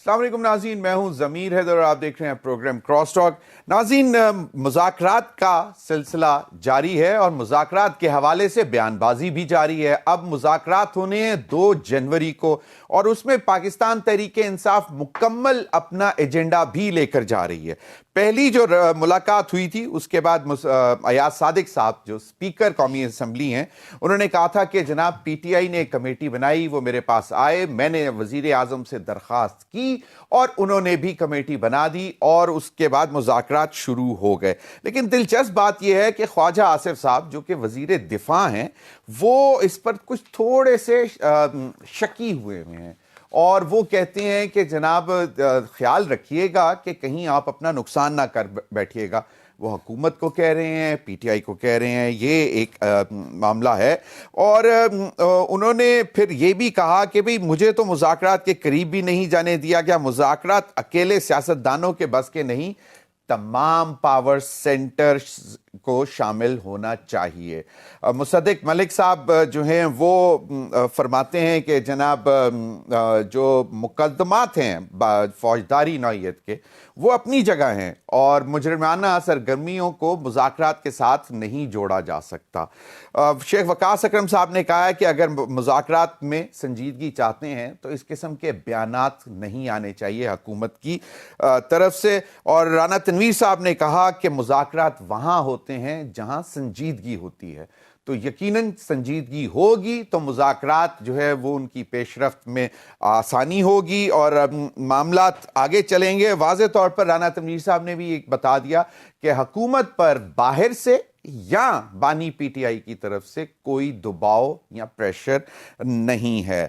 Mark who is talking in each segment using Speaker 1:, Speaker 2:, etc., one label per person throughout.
Speaker 1: السلام علیکم ناظرین، میں ہوں ضمیر حیدر اور آپ دیکھ رہے ہیں پروگرام کراس ٹاک۔ ناظرین، مذاکرات کا سلسلہ جاری ہے اور مذاکرات کے حوالے سے بیان بازی بھی جاری ہے۔ اب مذاکرات ہونے ہیں 2 جنوری کو اور اس میں پاکستان تحریک انصاف مکمل اپنا ایجنڈا بھی لے کر جا رہی ہے۔ پہلی جو ملاقات ہوئی تھی اس کے بعد ایاز صادق صاحب جو اسپیکر قومی اسمبلی ہیں، انہوں نے کہا تھا کہ جناب پی ٹی آئی نے ایک کمیٹی بنائی، وہ میرے پاس آئے، میں نے وزیر اعظم سے درخواست کی اور انہوں نے بھی کمیٹی بنا دی اور اس کے بعد مذاکرات شروع ہو گئے۔ لیکن دلچسپ بات یہ ہے کہ خواجہ آصف صاحب جو کہ وزیر دفاع ہیں، وہ اس پر کچھ تھوڑے سے شکی ہوئے ہیں اور وہ کہتے ہیں کہ جناب خیال رکھیے گا کہ کہیں آپ اپنا نقصان نہ کر بیٹھیے گا۔ وہ حکومت کو کہہ رہے ہیں، پی ٹی آئی کو کہہ رہے ہیں، یہ ایک معاملہ ہے۔ اور انہوں نے پھر یہ بھی کہا کہ بھئی مجھے تو مذاکرات کے قریب بھی نہیں جانے دیا گیا، مذاکرات اکیلے سیاستدانوں کے بس کے نہیں، تمام پاور سینٹر کو شامل ہونا چاہیے۔ مصدق ملک صاحب جو ہیں وہ فرماتے ہیں کہ جناب جو مقدمات ہیں فوجداری نوعیت کے وہ اپنی جگہ ہیں اور مجرمانہ سرگرمیوں کو مذاکرات کے ساتھ نہیں جوڑا جا سکتا۔ شیخ وقاص اکرم صاحب نے کہا ہے کہ اگر مذاکرات میں سنجیدگی چاہتے ہیں تو اس قسم کے بیانات نہیں آنے چاہیے حکومت کی طرف سے۔ اور رانا تنویر صاحب نے کہا کہ مذاکرات وہاں ہوتے ہیں جہاں سنجیدگی ہوتی ہے، تو یقیناً سنجیدگی ہوگی تو مذاکرات جو ہے وہ ان کی پیش رفت میں آسانی ہوگی اور معاملات آگے چلیں گے۔ واضح طور پر رانا تنویر صاحب نے بھی ایک بتا دیا کہ حکومت پر باہر سے یا بانی پی ٹی آئی کی طرف سے کوئی دباؤ یا پریشر نہیں ہے۔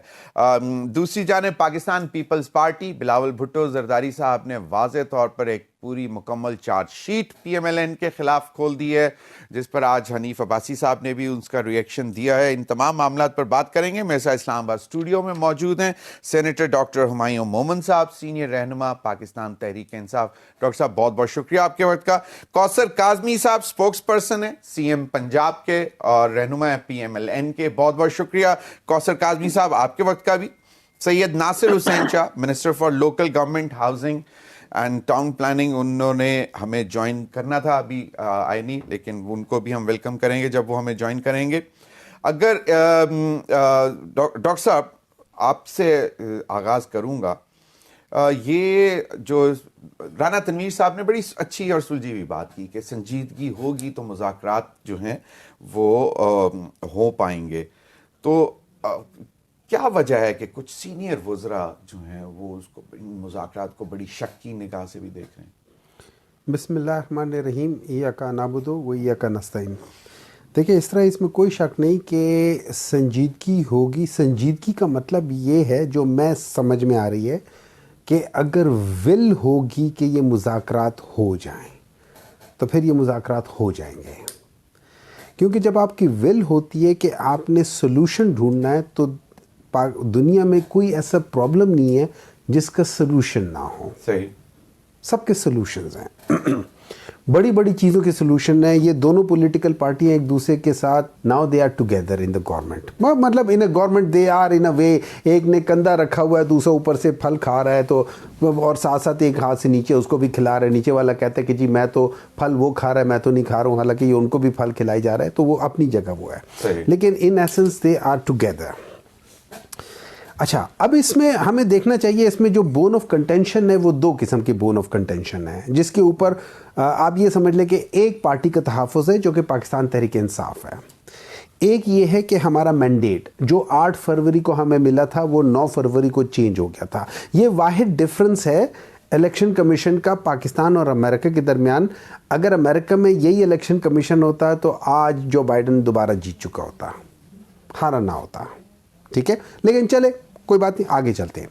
Speaker 1: دوسری جانب پاکستان پیپلز پارٹی بلاول بھٹو زرداری صاحب نے واضح طور پر ایک پوری مکمل charge sheet P M L N کے خلاف کھول دی ہے، جس پر آج حنیف عباسی صاحب نے بھی اس کا ریئیکشن دیا ہے۔ ان تمام معاملات پر بات کریں گے۔ میرے ساتھ اسلام آباد اسٹوڈیو میں موجود ہیں سینیٹر ڈاکٹر ہمایوں مومن صاحب، سینئر رہنما پاکستان تحریک انصاف۔ ڈاکٹر صاحب بہت بہت شکریہ آپ کے وقت کا۔ کوثر کاظمی صاحب اسپوکس پرسن ہیں سی ایم پنجاب کے اور رہنما پی ایم ایل این کے، بہت بہت شکریہ کوثر کاظمی صاحب آپ کے وقت کا بھی۔ Syed Nasir Hussain Shah minister for local government housing and town planning, انہوں نے ہمیں جوائن کرنا تھا، ابھی آئے نہیں، لیکن ان کو بھی ہم ویلکم کریں گے جب وہ ہمیں جوائن کریں گے۔ اگر ڈاکٹر صاحب آپ سے آغاز کروں گا، یہ جو رانا تنویر صاحب نے بڑی اچھی اور سلجھی ہوئی بات کی کہ سنجیدگی ہوگی تو مذاکرات جو ہیں وہ ہو پائیں گے، تو کیا وجہ ہے کہ کچھ سینئر وزراء جو ہیں وہ اس کو مذاکرات کو بڑی شک کی نگاہ سے بھی دیکھ رہے ہیں؟
Speaker 2: بسم اللہ الرحمن الرحیم، ایاک نعبد و ایاک نستعین۔ دیکھیں، اس طرح اس میں کوئی شک نہیں کہ سنجیدگی ہوگی۔ سنجیدگی کا مطلب یہ ہے، جو میں سمجھ میں آ رہی ہے، کہ اگر ول ہوگی کہ یہ مذاکرات ہو جائیں تو پھر یہ مذاکرات ہو جائیں گے، کیونکہ جب آپ کی ول ہوتی ہے کہ آپ نے سلوشن ڈھونڈنا ہے تو دنیا میں کوئی ایسا پرابلم نہیں ہے جس کا سلوشن نہ ہو۔
Speaker 1: صحیح،
Speaker 2: سب کے سلوشنز ہیں، بڑی بڑی چیزوں کے سلوشن ہیں۔ یہ دونوں پولیٹیکل پارٹیاں ایک دوسرے کے ساتھ now they are together in the government, مطلب ان a government they are in اے وے، ایک نے کندھا رکھا ہوا ہے، دوسرا اوپر سے پھل کھا رہا ہے، تو اور ساتھ ساتھ ایک ہاتھ سے نیچے اس کو بھی کھلا رہا ہے۔ نیچے والا کہتا ہے کہ جی میں تو پھل وہ کھا رہا ہے، میں تو نہیں کھا رہا ہوں، حالانکہ یہ ان کو بھی پھل کھلائی جا رہا ہے، تو وہ اپنی جگہ وہ ہے، لیکن in essence they are together. اچھا، اب اس میں ہمیں دیکھنا چاہیے، اس میں جو بون آف کنٹینشن ہے وہ 2 قسم کے بون آف کنٹینشن ہے، جس کے اوپر آپ یہ سمجھ لیں کہ ایک پارٹی کا تحفظ ہے جو کہ پاکستان تحریک انصاف ہے۔ ایک یہ ہے کہ ہمارا مینڈیٹ جو 8 فروری کو ہمیں ملا تھا وہ 9 فروری کو چینج ہو گیا تھا۔ یہ واحد ڈفرنس ہے الیکشن کمیشن کا پاکستان اور امریکہ کے درمیان۔ اگر امریکہ میں یہی الیکشن کمیشن ہوتا تو آج جو بائیڈن دوبارہ جیت چکا ہوتا، ہارا نہ ہوتا، ٹھیک ہے۔ لیکن چلے کوئی بات نہیں، آگے چلتے ہیں۔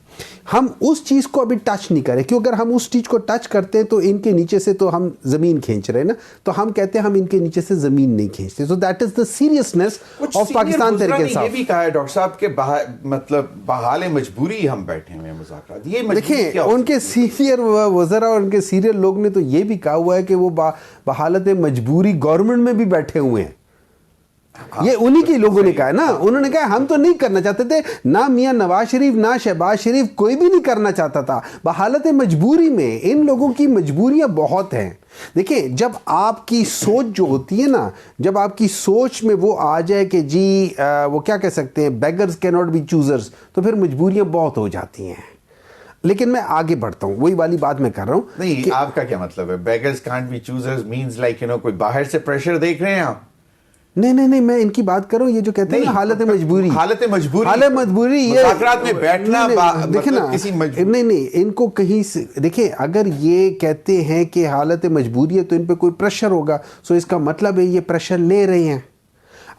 Speaker 2: ہم اس چیز کو ابھی ٹچ نہیں کریں، کیوں اگر ہم اس چیز کو ٹچ کرتے ہیں تو ان کے نیچے سے تو ہم زمین کھینچ رہے ہیں نا، تو ہم کہتے ہیں ہم ان کے نیچے سے زمین نہیں کھینچتے۔ So that is the seriousness of Pakistan Tehreek Insaf.
Speaker 1: یہ بھی کہا ہے ڈاکٹر صاحب کہ مطلب بحال مجبوری ہم بیٹھے ہوئے ہیں مذاکرات۔ یہ
Speaker 2: دیکھیں، ان کے سینئر وزراء اور ان کے سینئر لوگ نے تو یہ بھی کہا ہوا ہے کہ وہ بحالت مجبوری گورنمنٹ میں بھی بیٹھے ہوئے ہیں۔ یہ انہی کے لوگوں نے کہا ہے نا, انہوں نے کہا ہم تو نہیں کرنا چاہتے تھے, نہ میاں نواز شریف نہ شہباز شریف کوئی بھی نہیں کرنا چاہتا تھا, بحالت مجبوری میں. ان لوگوں کی مجبوریاں بہت ہیں. دیکھیں جب آپ کی سوچ جو ہوتی ہے نا, جب آپ کی سوچ میں وہ آ جائے کہ جی وہ کیا کہہ سکتے ہیں, بیگرز کی ناٹ بی چوزرز, تو پھر مجبوریاں بہت ہو جاتی ہیں. لیکن میں آگے بڑھتا ہوں, وہی والی بات میں کر رہا ہوں.
Speaker 1: نہیں, آپ کا کیا مطلب ہے beggars can't be choosers means like کوئی باہر سے پریشر دیکھ رہے ہیں آپ؟
Speaker 2: نہیں, میں ان کی بات کروں, یہ جو کہتے ہیں حالت مجبوری,
Speaker 1: حالت مجبوری
Speaker 2: یہ
Speaker 1: مذاکرات میں بیٹھنا,
Speaker 2: دیکھیں نا, نہیں ان کو کہیں سے دیکھیں, اگر یہ کہتے ہیں کہ حالت مجبوری ہے تو ان پہ کوئی پریشر ہوگا, سو اس کا مطلب ہے یہ پریشر لے رہے ہیں.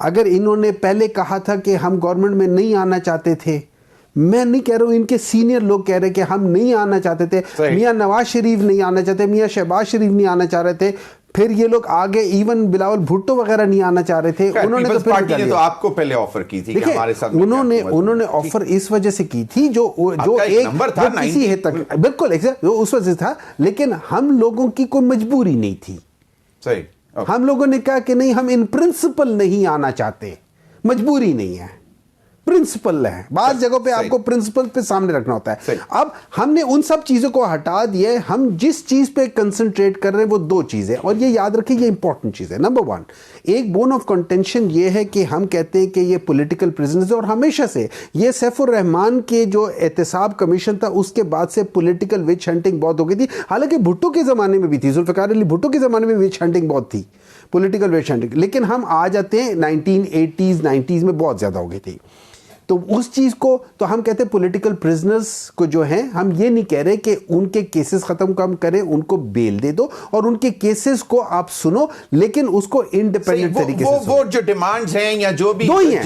Speaker 2: اگر انہوں نے پہلے کہا تھا کہ ہم گورنمنٹ میں نہیں آنا چاہتے تھے, میں نہیں کہہ رہا ہوں, ان کے سینئر لوگ کہہ رہے کہ ہم نہیں آنا چاہتے تھے, میاں نواز شریف نہیں آنا چاہتے, میاں شہباز شریف نہیں آنا چاہ رہے تھے, پھر یہ لوگ آگے ایون بلاول بھٹو وغیرہ نہیں آنا چاہ رہے تھے. انہوں نے
Speaker 1: پیپلز پارٹی نے تو آپ کو پہلے آفر کی تھی کہ ہمارے ساتھ,
Speaker 2: انہوں نے آفر اس وجہ سے کی تھی جو ایک
Speaker 1: نمبر تھا
Speaker 2: کسی حد تک, بالکل اس وجہ سے تھا, لیکن ہم لوگوں کی کوئی مجبوری نہیں تھی.
Speaker 1: صحیح,
Speaker 2: ہم لوگوں نے کہا کہ نہیں, ہم ان پرنسپل نہیں آنا چاہتے, مجبوری نہیں ہے, پرنسپل ہے. بعض جگہوں پہ آپ کو پرنسپل پہ سامنے رکھنا ہوتا ہے. اب ہم نے ان سب چیزوں کو ہٹا دیا, ہم جس چیز پہ کنسنٹریٹ کر رہے ہیں وہ دو چیزیں, اور یہ یاد رکھیں یہ امپورٹنٹ چیز ہے. نمبر ون, ایک بون آف کنٹینشن یہ ہے کہ ہم کہتے ہیں کہ یہ پولیٹیکل پریزنرز, اور ہمیشہ سے یہ سیف الرحمان کے جو احتساب کمیشن تھا اس کے بعد سے پولیٹیکل وچ ہنٹنگ بہت ہو گئی تھی. حالانکہ بھٹو کے زمانے میں بھی تھی, ذوالفقار علی بھٹو کے زمانے میں وچ ہنٹنگ بہت تھی, پولیٹیکل وچ ہنٹنگ, لیکن ہم آ جاتے ہیں 1980s 90s میں بہت زیادہ ہو گئی تھی. تو اس چیز کو تو ہم کہتے ہیں پولیٹیکل پریزنرز کو جو ہیں, ہم یہ نہیں کہہ رہے کہ ان کے کیسز ختم کم کریں, ان کو بیل دے دو اور ان کے کیسز کو آپ سنو, لیکن اس کو انڈیپینڈنٹ طریقے سے
Speaker 1: وہ جو ڈیمانڈز ہیں یا جو بھی
Speaker 2: دو ہی ہیں,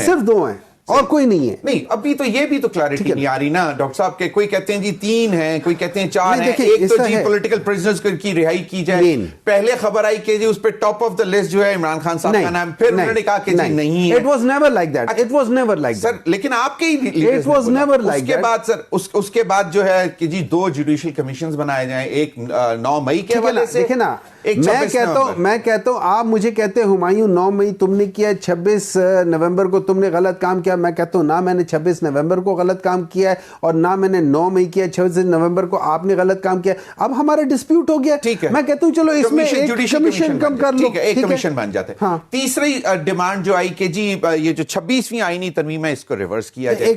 Speaker 2: صرف دو ہیں اور کوئی نہیں ہے.
Speaker 1: نہیں, ابھی تو یہ بھی تو کلیئرٹی نہیں آ رہی نا ڈاکٹر صاحب, کے کوئی کہتے ہیں جی 3 ہیں, کوئی کہتے ہیں 4 ہیں. ایک تو جی پولیٹیکل پریزنرز کی رہائی کی جائے, پہلے خبر آئی کہ جی اس پہ ٹاپ آف دا لسٹ جو ہے عمران خان صاحب کا نام, پھر انہوں نے کہا کہ جی نہیں ہے.
Speaker 2: It was never like that. It was never like that.
Speaker 1: سر لیکن آپ کے
Speaker 2: It was never like that.
Speaker 1: اس کے بعد سر اس کے بعد جو ہے کہ جی 2 جوڈیشل کمیشنز بنائے جائیں, ایک 9 مئی کے حوالے سے,
Speaker 2: دیکھیں نا, میں کہتا ہوں آپ مجھے کہتے ہیں ہمایوں 9 مئی تم نے کیا, 26 نومبر کو تم نے غلط کام کیا. میں کہتا ہوں نہ میں نے 26 نومبر کو غلط کام کیا ہے, اور نہ میں نے 9 مئی کیا, 26 نومبر کو آپ نے غلط کام کیا. اب ہمارا ڈسپیوٹ ہو گیا, میں کہتا ہوں چلو اس میں ایک کمیشن کم کر لو,
Speaker 1: ایک کمیشن بن جاتا ہے. تیسری ڈیمانڈ جو آئی کہ جی یہ جو 26ویں آئینی ترمیم ہے اس کو ریورس کیا جائے.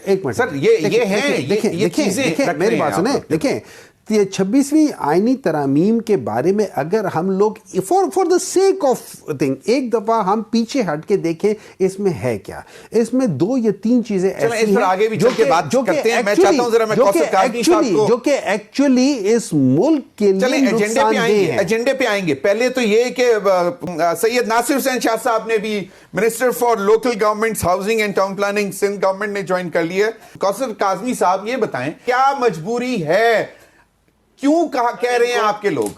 Speaker 2: ایک منٹ
Speaker 1: سر یہ ہیں, یہ چیزیں
Speaker 2: میری بات سنیں, دیکھیں 26ویں آئینی ترامیم کے بارے میں اگر ہم لوگ for the sake of thing ایک دفعہ ہم پیچھے ہٹ کے دیکھیں اس میں ہے کیا, اس میں 2 یا 3 چیزیں ایسی ہیں جو کہ ایکچولی اس ملک کے لیے نقصان دہ ہیں.
Speaker 1: ایجنڈے پہ آئیں گے. پہلے تو یہ کہ سید ناصر حسین شاہ صاحب نے بھی minister for local governments housing and town planning Sindh government نے جوائن کر لی ہے. کوثر کاظمی صاحب یہ بتائیں کیا مجبوری ہے, کیوں کہہ رہے ہیں آپ کے لوگ,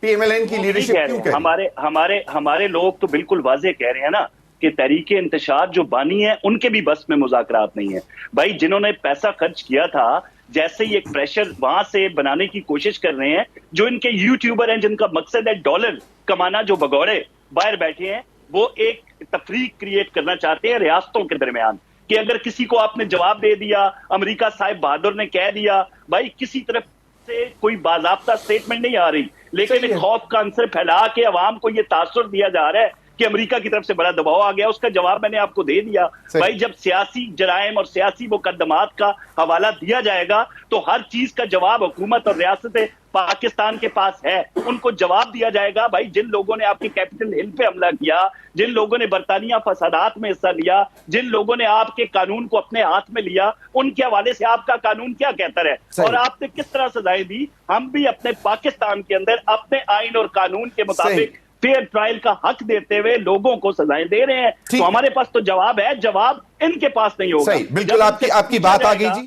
Speaker 1: پی ایم ایل این کی لیڈرشپ کیوں کہہ رہے ہیں؟
Speaker 3: ہمارے لوگ تو بالکل واضح کہہ رہے ہیں نا کہ تحریک انتشار جو بانی ہے ان کے بھی بس میں مذاکرات نہیں ہے. بھائی جنہوں نے پیسہ خرچ کیا تھا, جیسے ہی ایک پریشر وہاں سے بنانے کی کوشش کر رہے ہیں, جو ان کے یوٹیوبر ہیں جن کا مقصد ہے ڈالر کمانا, جو بگوڑے باہر بیٹھے ہیں, وہ ایک تفریق کریٹ کرنا چاہتے ہیں ریاستوں کے درمیان کہ اگر کسی کو آپ نے جواب دے دیا, امریکہ صاحب بہادر نے کہہ دیا, بھائی کسی طرف سے کوئی باضابطہ سٹیٹمنٹ نہیں آ رہی, لیکن ایک خوف کا عنصر پھیلا کے عوام کو یہ تاثر دیا جا رہا ہے کہ امریکہ کی طرف سے بڑا دباؤ آ گیا. اس کا جواب میں نے آپ کو دے دیا. بھائی جب سیاسی جرائم اور سیاسی مقدمات کا حوالہ دیا جائے گا تو ہر چیز کا جواب حکومت اور ریاست پاکستان کے پاس ہے, ان کو جواب دیا جائے گا. بھائی جن لوگوں نے آپ کے کیپٹل ہل پہ حملہ کیا, جن لوگوں نے برطانیہ فسادات میں حصہ لیا, جن لوگوں نے آپ کے قانون کو اپنے ہاتھ میں لیا, ان کے حوالے سے آپ کا قانون کیا کہتا ہے اور آپ نے کس طرح سزائیں دی. ہم بھی اپنے پاکستان کے اندر اپنے آئین اور قانون کے مطابق فیئر ٹرائل کا حق دیتے ہوئے لوگوں کو سزائیں دے رہے ہیں. تو ہمارے پاس تو جواب ہے, جواب ان کے پاس نہیں ہوگا.
Speaker 1: صحیح, بالکل آپ کی بات آ گئی جی.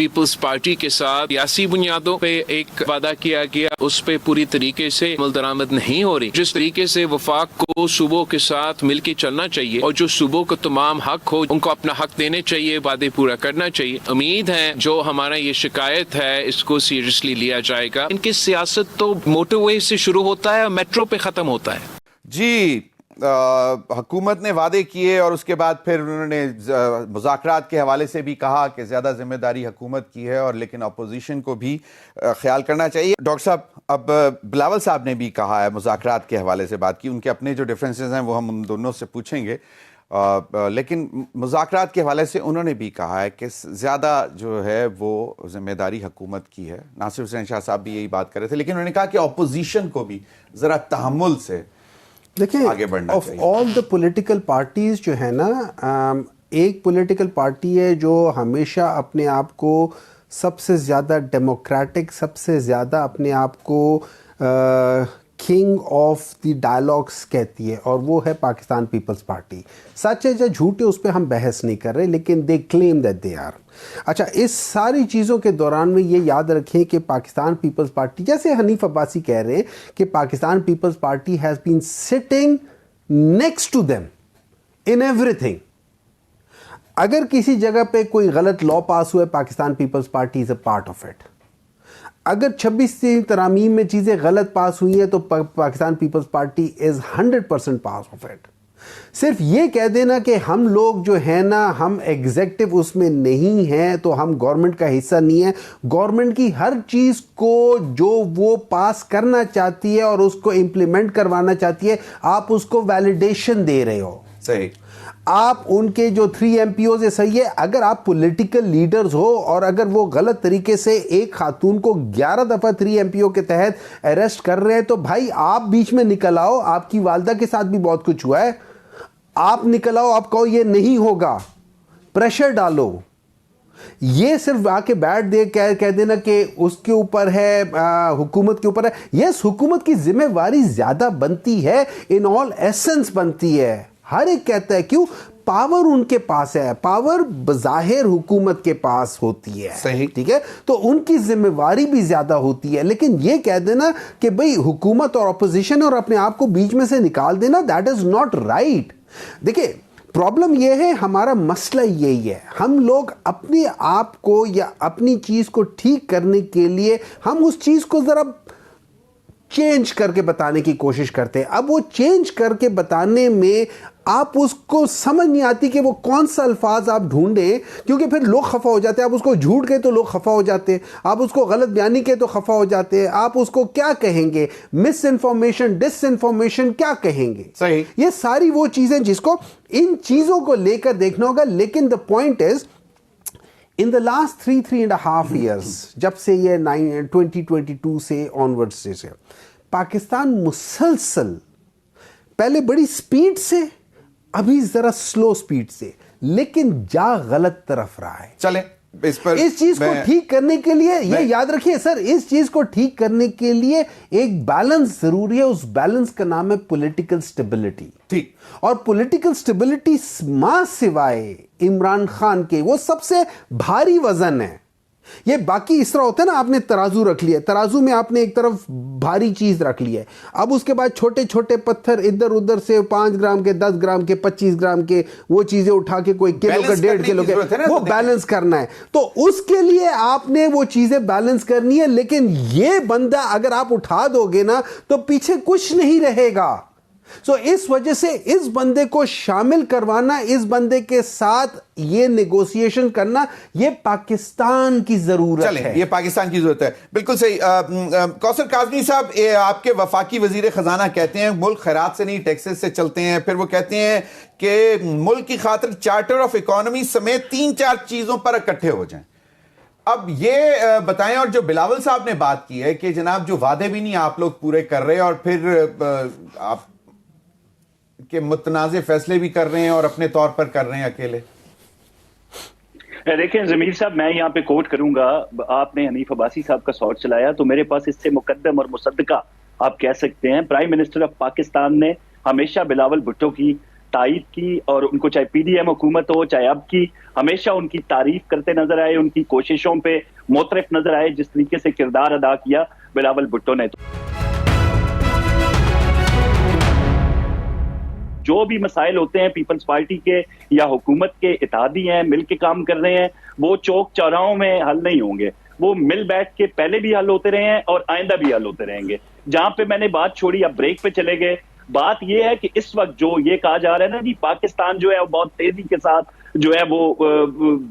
Speaker 4: پیپلز پارٹی کے ساتھ سیاسی بنیادوں پہ ایک وعدہ کیا گیا، اس پہ پوری طریقے سے عمل درآمد نہیں ہو رہی. جس طریقے سے وفاق کو صوبوں کے ساتھ مل کے چلنا چاہیے اور جو صوبوں کو تمام حق ہو ان کو اپنا حق دینے چاہیے، وعدے پورا کرنا چاہیے. امید ہے جو ہمارا یہ شکایت ہے اس کو سیریسلی لیا جائے گا. ان کی سیاست تو موٹر وے سے شروع ہوتا ہے اور میٹرو پہ ختم ہوتا ہے.
Speaker 1: جی حکومت نے وعدے کیے اور اس کے بعد پھر انہوں نے مذاکرات کے حوالے سے بھی کہا کہ زیادہ ذمہ داری حکومت کی ہے اور لیکن اپوزیشن کو بھی خیال کرنا چاہیے. ڈاکٹر صاحب اب بلاول صاحب نے بھی کہا ہے، مذاکرات کے حوالے سے بات کی، ان کے اپنے جو ڈفرینسز ہیں وہ ہم ان دونوں سے پوچھیں گے، لیکن مذاکرات کے حوالے سے انہوں نے بھی کہا ہے کہ زیادہ جو ہے وہ ذمہ داری حکومت کی ہے. ناصر حسین شاہ صاحب بھی یہی بات کر رہے تھے، لیکن انہوں نے کہا کہ اپوزیشن کو بھی ذرا تحمل سے
Speaker 2: دیکھیں of all the political parties جو ہے نا، ایک پولیٹیکل پارٹی ہے جو ہمیشہ اپنے آپ کو سب سے زیادہ ڈیموکریٹک، سب سے زیادہ اپنے آپ کو کنگ آف دی ڈائلاگس کہتی ہے، اور وہ ہے پاکستان پیپلز پارٹی. سچ ہے یا جھوٹ ہے اس پہ ہم بحث نہیں کر رہے، لیکن دے کلیم دیٹ دے آر. اچھا، اس ساری چیزوں کے دوران میں یہ یاد رکھیں کہ پاکستان پیپلز پارٹی، جیسے حنیف عباسی کہہ رہے ہیں کہ Pakistan Peoples Party has been sitting next to them in everything. اگر کسی جگہ پہ کوئی غلط لا پاس ہوا ہے، Pakistan Peoples Party is a part of it. اگر 26 ترامیم میں چیزیں غلط پاس ہوئی ہیں تو پاکستان پیپلز پارٹی از 100% پاس آف اٹ. صرف یہ کہہ دینا کہ ہم لوگ جو ہیں نا، ہم ایگزیکٹو اس میں نہیں ہیں تو ہم گورنمنٹ کا حصہ نہیں ہے. گورنمنٹ کی ہر چیز کو جو وہ پاس کرنا چاہتی ہے اور اس کو امپلیمنٹ کروانا چاہتی ہے، آپ اس کو ویلیڈیشن دے رہے ہو.
Speaker 1: صحیح.
Speaker 2: آپ ان کے جو 3 MPOs ہے، صحیح ہے. اگر آپ پولیٹیکل لیڈرز ہو اور اگر وہ غلط طریقے سے ایک خاتون کو 11 دفعہ 3 MPO کے تحت اریسٹ کر رہے ہیں تو بھائی آپ بیچ میں نکل آؤ. آپ کی والدہ کے ساتھ بھی بہت کچھ ہوا ہے، آپ نکل آؤ، آپ کہو یہ نہیں ہوگا، پریشر ڈالو. یہ صرف آ کے بیٹھ دے کہہ دینا کہ اس کے اوپر ہے، حکومت کے اوپر ہے. یس، حکومت کی ذمہ داری زیادہ بنتی ہے، ان آل ایسنس بنتی ہے. ہر ایک کہتا ہے کیوں، پاور ان کے پاس ہے، پاور بظاہر حکومت کے پاس ہوتی ہے.
Speaker 1: صحیح.
Speaker 2: ٹھیک ہے، تو ان کی ذمہ داری بھی زیادہ ہوتی ہے. لیکن یہ کہہ دینا کہ بھئی حکومت اور اپوزیشن اور اپنے آپ کو بیچ میں سے نکال دینا، دیٹ از ناٹ رائٹ. دیکھیں پرابلم یہ ہے، ہمارا مسئلہ یہی ہے، ہم لوگ اپنے آپ کو یا اپنی چیز کو ٹھیک کرنے کے لیے ہم اس چیز کو ذرا چینج کر کے بتانے کی کوشش کرتے ہیں. اب وہ چینج کر کے بتانے میں آپ اس کو سمجھ نہیں آتی کہ وہ کون سا الفاظ آپ ڈھونڈیں، کیونکہ پھر لوگ خفا ہو جاتے ہیں. آپ اس کو جھوٹ کہے تو لوگ خفا ہو جاتے ہیں، آپ اس کو غلط بیانی کہے تو خفا ہو جاتے ہیں، آپ اس کو کیا کہیں گے، مس انفارمیشن، ڈس انفارمیشن کیا کہیں گے.
Speaker 1: صحیح.
Speaker 2: یہ ساری وہ چیزیں جس کو ان چیزوں کو لے کر دیکھنا ہوگا. لیکن the point is in the last 3.5 years جب سے یہ 2022 سے آنورڈ سے پاکستان مسلسل پہلے بڑی سپیڈ سے، ابھی ذرا سلو سپیڈ سے، لیکن جا غلط طرف رہا ہے.
Speaker 1: چلیں
Speaker 2: اس چیز کو ٹھیک کرنے کے لیے یہ یاد رکھیے سر، اس چیز کو ٹھیک کرنے کے لیے ایک بیلنس ضروری ہے. اس بیلنس کا نام ہے پولیٹیکل سٹیبلٹی.
Speaker 1: ٹھیک.
Speaker 2: اور پولیٹیکل سٹیبلٹی ماں سوائے عمران خان کے وہ سب سے بھاری وزن ہے. یہ باقی اس طرح ہوتا ہے نا، آپ نے ترازو رکھ لیا، ترازو میں آپ نے ایک طرف بھاری چیز رکھ لی ہے، اب اس کے بعد چھوٹے چھوٹے پتھر ادھر ادھر سے 5 گرام کے، 10 گرام کے، 25 گرام کے وہ چیزیں اٹھا کے کوئی کلو کا 1.5 کلو کے وہ بیلنس کرنا ہے. تو اس کے لیے آپ نے وہ چیزیں بیلنس کرنی ہے. لیکن یہ بندہ اگر آپ اٹھا دو گے نا تو پیچھے کچھ نہیں رہے گا. سو اس وجہ سے اس بندے کو شامل کروانا، اس بندے کے ساتھ یہ نیگوسیشن کرنا، یہ پاکستان کی ضرورت ہے.
Speaker 1: یہ پاکستان کی ضرورت ہے. بالکل صحیح. کوثر کاظمی صاحب، آپ کے وفاقی وزیر خزانہ کہتے ہیں ملک خیرات سے نہیں ٹیکسز سے چلتے ہیں. پھر وہ کہتے ہیں کہ ملک کی خاطر چارٹر آف اکانومی سمیت 3-4 چیزوں پر اکٹھے ہو جائیں. اب یہ بتائیں، اور جو بلاول صاحب نے بات کی ہے کہ جناب جو وعدے بھی نہیں آپ لوگ پورے کر رہے اور پھر آپ کہ متنازع فیصلے بھی کر رہے ہیں اور اپنے طور پر کر رہے ہیں اکیلے.
Speaker 3: دیکھیں ضمیر صاحب، میں یہاں پہ کوٹ کروں گا. آپ نے حنیف عباسی صاحب کا سوال چلایا تو میرے پاس اس سے مقدم اور مصدقہ آپ کہہ سکتے ہیں. پرائم منسٹر آف پاکستان نے ہمیشہ بلاول بھٹو کی تائید کی اور ان کو چاہے پی ڈی ایم حکومت ہو چاہے اب کی, ہمیشہ ان کی تعریف کرتے نظر آئے, ان کی کوششوں پہ معترف نظر آئے جس طریقے سے کردار ادا کیا بلاول بھٹو نے. جو بھی مسائل ہوتے ہیں پیپلز پارٹی کے یا حکومت کے اتحادی ہیں, مل کے کام کر رہے ہیں, وہ چوک چوراہوں میں حل نہیں ہوں گے, وہ مل بیٹھ کے پہلے بھی حل ہوتے رہے ہیں اور آئندہ بھی حل ہوتے رہیں گے. جہاں پہ میں نے بات چھوڑی, اب بریک پہ چلے گئے, بات یہ ہے کہ اس وقت جو یہ کہا جا رہا ہے نا جی پاکستان جو ہے وہ بہت تیزی کے ساتھ جو ہے وہ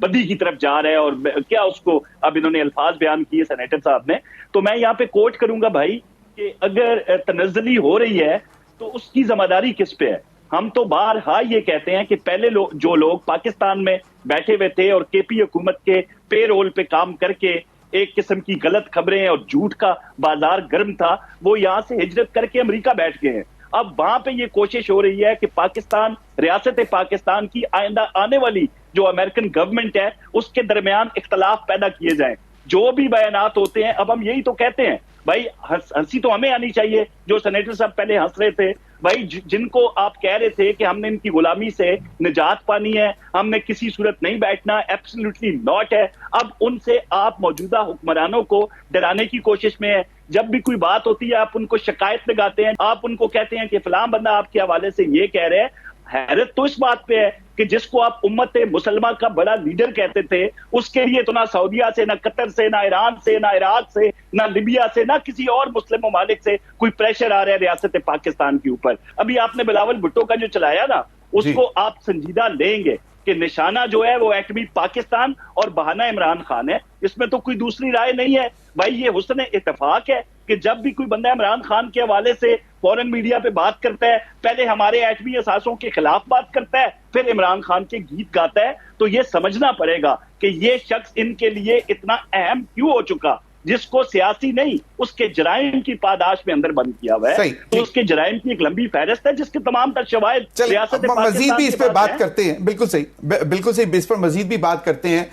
Speaker 3: بدی کی طرف جا رہا ہے, اور کیا اس کو اب انہوں نے الفاظ بیان کیے سینیٹر صاحب نے, تو میں یہاں پہ کوٹ کروں گا بھائی کہ اگر تنزلی ہو رہی ہے تو اس کی ذمہ داری کس پہ ہے. ہم تو بارہا یہ کہتے ہیں کہ پہلے جو لوگ پاکستان میں بیٹھے ہوئے تھے اور کے پی حکومت کے پے رول پہ کام کر کے ایک قسم کی غلط خبریں اور جھوٹ کا بازار گرم تھا, وہ یہاں سے ہجرت کر کے امریکہ بیٹھ گئے ہیں. اب وہاں پہ یہ کوشش ہو رہی ہے کہ پاکستان, ریاست پاکستان کی آئندہ آنے والی جو امریکن گورنمنٹ ہے اس کے درمیان اختلاف پیدا کیے جائیں. جو بھی بیانات ہوتے ہیں, اب ہم یہی تو کہتے ہیں بھائی, ہنسی تو ہمیں آنی چاہیے جو سینیٹر صاحب پہلے ہنس رہے تھے بھائی, جن کو آپ کہہ رہے تھے کہ ہم نے ان کی غلامی سے نجات پانی ہے, ہم نے کسی صورت نہیں بیٹھنا, ایبسلیوٹلی ناٹ ہے. اب ان سے آپ موجودہ حکمرانوں کو ڈرانے کی کوشش میں ہیں. جب بھی کوئی بات ہوتی ہے آپ ان کو شکایت لگاتے ہیں, آپ ان کو کہتے ہیں کہ فلاں بندہ آپ کے حوالے سے یہ کہہ رہے ہیں. حیرت تو اس بات پہ ہے کہ جس کو آپ امت مسلمہ کا بڑا لیڈر کہتے تھے, اس کے لیے تو نہ سعودیہ سے, نہ قطر سے, نہ ایران سے, نہ عراق سے, نہ لیبیا سے, نہ کسی اور مسلم ممالک سے کوئی پریشر آ رہا ہے ریاست پاکستان کے اوپر. ابھی آپ نے بلاول بھٹو کا جو چلایا نا, اس کو آپ سنجیدہ لیں گے کہ نشانہ جو ہے وہ ایٹمی پاکستان اور بہانہ عمران خان ہے, اس میں تو کوئی دوسری رائے نہیں ہے بھائی. یہ حسن اتفاق ہے کہ جب بھی کوئی بندہ عمران خان کے حوالے سے فورن میڈیا پہ بات کرتا ہے, پہلے ہمارے ایٹمی اثاثوں کے خلاف بات کرتا ہے, پھر عمران خان کے گیت گاتا ہے. تو یہ سمجھنا پڑے گا کہ یہ شخص ان کے لیے اتنا اہم کیوں ہو چکا, جس کو سیاسی نہیں اس کے جرائم کی پاداش میں اندر بند کیا ہوا ہے. تو اس کے جرائم کی ایک لمبی فہرست ہے جس کے تمام تر شواہد ریاست
Speaker 1: مزید بھی اس پہ بات کرتے ہیں. بالکل صحیح, بالکل صحیح, اس پر مزید بھی بات کرتے ہیں.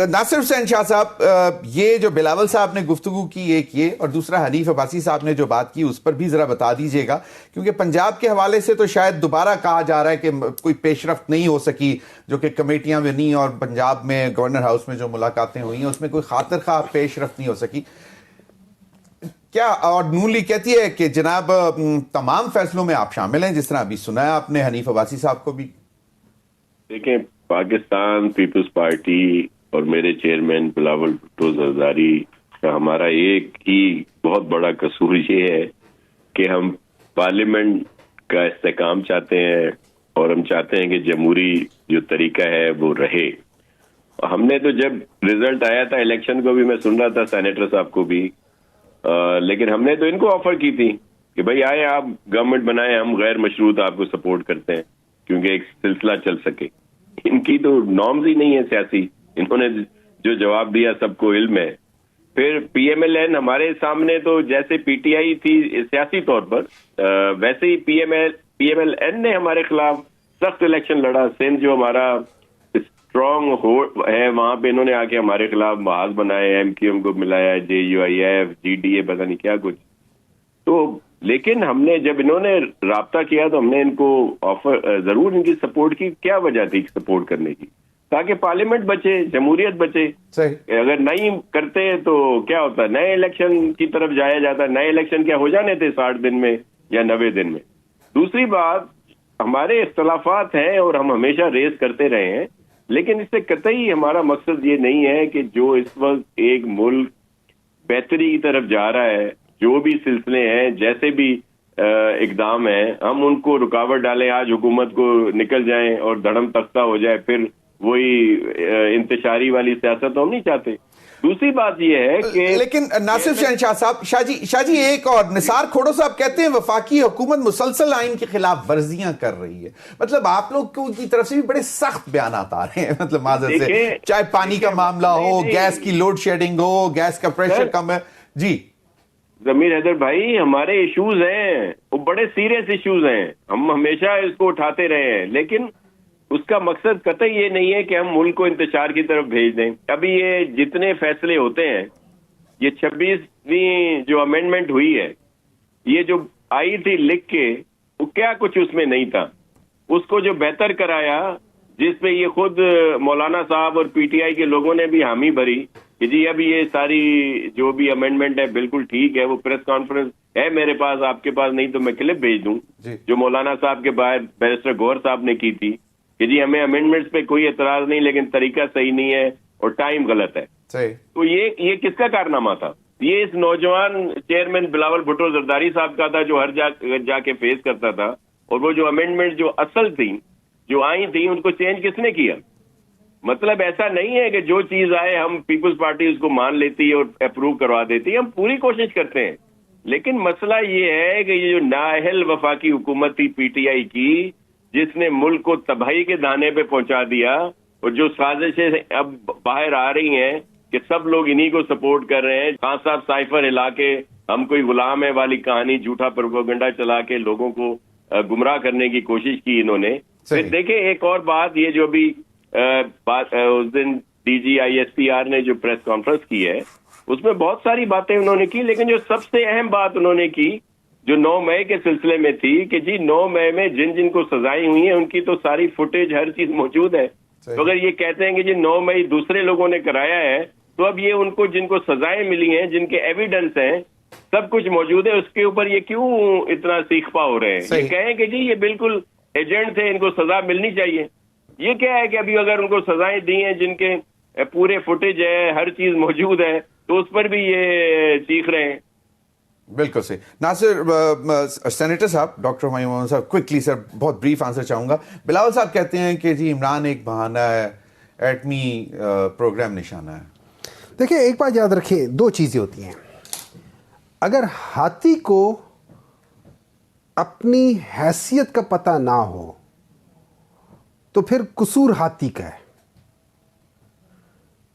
Speaker 1: ناصر حسین شاہ صاحب, یہ جو بلاول صاحب نے گفتگو کی ایک یہ, اور دوسرا حنیف عباسی صاحب نے جو بات کی اس پر بھی ذرا بتا دیجئے گا, کیونکہ پنجاب کے حوالے سے تو شاید دوبارہ کہا جا رہا ہے کہ کوئی پیش رفت نہیں ہو سکی, جو کہ کمیٹیاں بنی اور پنجاب میں گورنر ہاؤس میں جو ملاقاتیں ہوئی ہیں اس میں کوئی خاطر خواہ پیش رفت نہیں ہو سکی کیا؟ اور نون لیگ کہتی ہے کہ جناب تمام فیصلوں میں آپ شامل ہیں, جس طرح ابھی سنا ہے آپ نے حنیف عباسی صاحب کو بھی.
Speaker 5: دیکھیں, پاکستان پیپلز پارٹی اور میرے چیئرمین بلاول بھٹو زرداری کا ہمارا ایک ہی بہت بڑا قصور یہ ہے کہ ہم پارلیمنٹ کا استحکام چاہتے ہیں, اور ہم چاہتے ہیں کہ جمہوری جو طریقہ ہے وہ رہے. ہم نے تو جب رزلٹ آیا تھا الیکشن کو بھی میں سن رہا تھا سینیٹر صاحب کو بھی, لیکن ہم نے تو ان کو آفر کی تھی کہ بھائی آئے آپ گورنمنٹ بنائیں, ہم غیر مشروط آپ کو سپورٹ کرتے ہیں کیونکہ ایک سلسلہ چل سکے. ان کی تو نارمز ہی نہیں ہے سیاسی, انہوں نے جو جواب دیا سب کو علم ہے. پھر پی ایم ایل این ہمارے سامنے تو جیسے پی ٹی آئی تھی سیاسی طور پر, ویسے ہی پی ایم ایل این نے ہمارے خلاف سخت الیکشن لڑا. سندھ جو ہمارا اسٹرانگ ہے وہاں پہ انہوں نے آ کے ہمارے خلاف محاذ بنائے, ایم کیو ایم کو ملایا, J U I F, G D A, پتہ نہیں کیا کچھ. تو لیکن ہم نے جب انہوں نے رابطہ کیا تو ہم نے ان کو آفر ضرور ان کی سپورٹ کی. کیا وجہ تھی سپورٹ کرنے کی؟ تاکہ پارلیمنٹ بچے, جمہوریت بچے. اگر نہیں کرتے تو کیا ہوتا, نئے الیکشن کی طرف جایا جاتا. نئے الیکشن کیا ہو جانے تھے 60 دن میں یا 90 دن میں. دوسری بات, ہمارے اختلافات ہیں اور ہم ہمیشہ ریز کرتے رہے ہیں, لیکن اس سے قطعی ہمارا مقصد یہ نہیں ہے کہ جو اس وقت ایک ملک بہتری کی طرف جا رہا ہے, جو بھی سلسلے ہیں, جیسے بھی اقدام ہیں, ہم ان کو رکاوٹ ڈالیں, آج حکومت کو نکل جائیں اور دھڑم تختہ ہو جائے, پھر وہی انتشاری والی سیاست ہم نہیں چاہتے. دوسری بات یہ ہے کہ
Speaker 1: لیکن ناصر حسین شاہ صاحب, شاہ جی ایک اور نثار کھوڑو صاحب کہتے ہیں وفاقی حکومت مسلسل آئین کی خلاف ورزیاں کر رہی ہے. مطلب آپ لوگ کی طرف سے بھی بڑے سخت بیانات آ رہے ہیں, مطلب معذرت سے, چاہے پانی کا معاملہ ہو, گیس کی لوڈ شیڈنگ ہو, گیس کا پریشر کم ہے. جی
Speaker 5: ضمیر حیدر بھائی, ہمارے ایشوز ہیں, وہ بڑے سیریس ایشوز ہیں, ہم ہمیشہ اس کو اٹھاتے رہے ہیں, لیکن اس کا مقصد قطعی یہ نہیں ہے کہ ہم ملک کو انتشار کی طرف بھیج دیں. ابھی یہ جتنے فیصلے ہوتے ہیں, یہ 26ویں جو امینڈمنٹ ہوئی ہے, یہ جو آئی تھی لکھ کے, وہ کیا کچھ اس میں نہیں تھا. اس کو جو بہتر کرایا، جس پہ یہ خود مولانا صاحب اور پی ٹی آئی کے لوگوں نے بھی حامی بھری کہ جی اب یہ ساری جو بھی امینڈمنٹ ہے بالکل ٹھیک ہے. وہ پریس کانفرنس ہے میرے پاس، آپ کے پاس نہیں تو میں کلپ بھیج دوں، جو مولانا صاحب کے باہر بیرسٹر گوہر صاحب نے کی تھی کہ جی ہمیں امینڈمنٹس پہ کوئی اعتراض نہیں، لیکن طریقہ صحیح نہیں ہے اور ٹائم غلط ہے. تو یہ کس کا کارنامہ تھا؟ یہ اس نوجوان چیئرمین بلاول بھٹو زرداری صاحب کا تھا، جو ہر جا کے فیس کرتا تھا. اور وہ جو امینڈمنٹ جو اصل تھی، جو آئی تھی، ان کو چینج کس نے کیا؟ مطلب ایسا نہیں ہے کہ جو چیز آئے ہم پیپلز پارٹی اس کو مان لیتی ہے اور اپروو کروا دیتی ہے. ہم پوری کوشش کرتے ہیں، لیکن مسئلہ یہ ہے کہ یہ جو نااہل وفاقی حکومت تھی پی ٹی آئی کی، جس نے ملک کو تباہی کے دانے پہ پہنچا دیا، اور جو سازشیں اب باہر آ رہی ہیں کہ سب لوگ انہی کو سپورٹ کر رہے ہیں. خان صاحب سائفر ہلا کے ہم کوئی غلام ہے والی کہانی، جھوٹا پروپیگنڈا چلا کے لوگوں کو گمراہ کرنے کی کوشش کی انہوں نے. پھر دیکھیں ایک اور بات، یہ جو بھی اس دن D G I S P R نے جو پریس کانفرنس کی ہے، اس میں بہت ساری باتیں انہوں نے کی، لیکن جو سب سے اہم بات انہوں نے کی جو 9 مئی کے سلسلے میں تھی کہ جی 9 مئی میں جن کو سزائیں ہوئی ہیں ان کی تو ساری فوٹیج ہر چیز موجود ہے. تو اگر یہ کہتے ہیں کہ جی 9 مئی دوسرے لوگوں نے کرایا ہے، تو اب یہ ان کو جن کو سزائیں ملی ہیں، جن کے ایویڈنس ہیں، سب کچھ موجود ہے، اس کے اوپر یہ کیوں اتنا سیکھپا ہو رہے ہیں؟ یہ کہیں کہ جی یہ بالکل ایجنٹ تھے، ان کو سزا ملنی چاہیے. یہ کیا ہے کہ ابھی اگر ان کو سزائیں دی ہیں جن کے پورے فوٹیج ہے، ہر چیز موجود ہے، تو اس پر بھی یہ سیکھ رہے ہیں.
Speaker 1: بالکل صحیح. ناصر سینیٹر صاحب، ڈاکٹر ہمایوں محمد صاحب، کوئکلی سر، بہت بریف آنسر چاہوں گا. بلاول صاحب کہتے ہیں کہ جی عمران ایک بہانہ ہے، ایٹمی پروگرام نشانہ ہے.
Speaker 2: دیکھیں ایک بات یاد رکھیں، 2 چیزیں ہوتی ہیں. اگر ہاتھی کو اپنی حیثیت کا پتہ نہ ہو تو پھر قصور ہاتھی کا ہے.